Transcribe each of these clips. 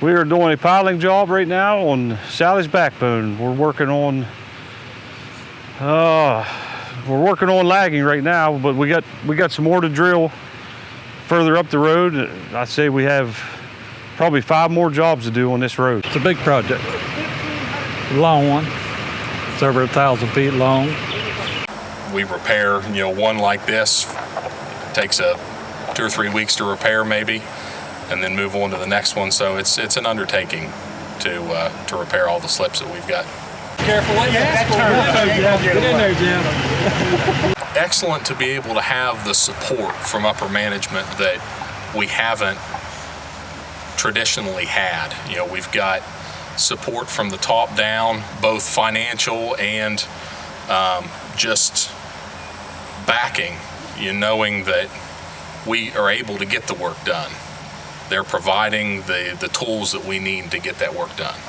We are doing a piling job right now on Sally's backbone. We're working on lagging right now, but we got some more to drill further up the road. I'd say we have probably 5 more jobs to do on this road. It's a big project, a long one. It's over 1,000 feet long. We repair, one like this. It takes 2 or 3 weeks to repair maybe, and then move on to the next one. So it's an undertaking to repair all the slips that we've got. Careful what you ask for. Get in there, Jim. Excellent to be able to have the support from upper management that we haven't traditionally had. We've got support from the top down, both financial and just backing, knowing that we are able to get the work done. They're providing the tools that we need to get that work done.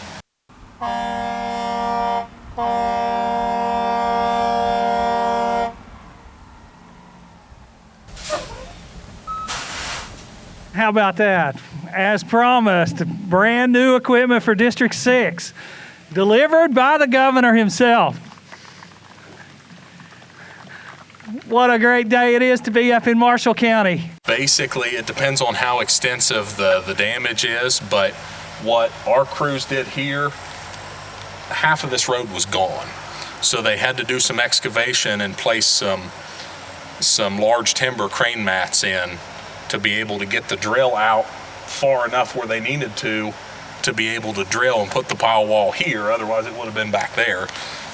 How about that? As promised, brand new equipment for District 6, delivered by the governor himself. What a great day it is to be up in Marshall County. Basically, it depends on how extensive the damage is, but what our crews did here, half of this road was gone. So they had to do some excavation and place some large timber crane mats in to be able to get the drill out far enough where they needed to be able to drill and put the pile wall here. Otherwise it would have been back there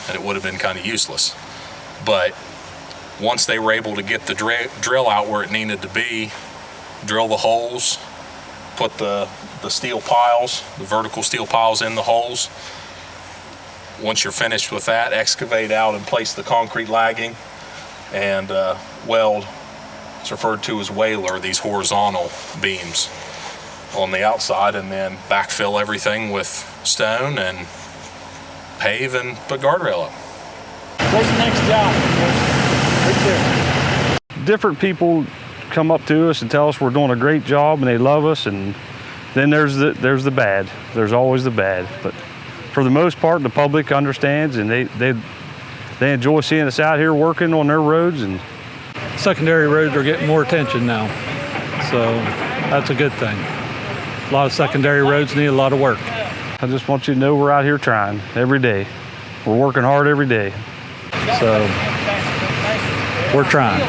and it would have been kind of useless. But once they were able to get the drill out where it needed to be, drill the holes, put the steel piles, the vertical steel piles in the holes. Once you're finished with that, excavate out and place the concrete lagging and weld. It's referred to as whaler, these horizontal beams on the outside, and then backfill everything with stone and pave and put guardrail up. Where's the next job? Right there. Different people come up to us and tell us we're doing a great job and they love us, and then there's the bad. There's always the bad, but for the most part the public understands and they enjoy seeing us out here working on their roads. And Secondary roads are getting more attention now, so that's a good thing. A lot of secondary roads need a lot of work. I just want you to know we're out here trying every day. We're working hard every day. So we're trying.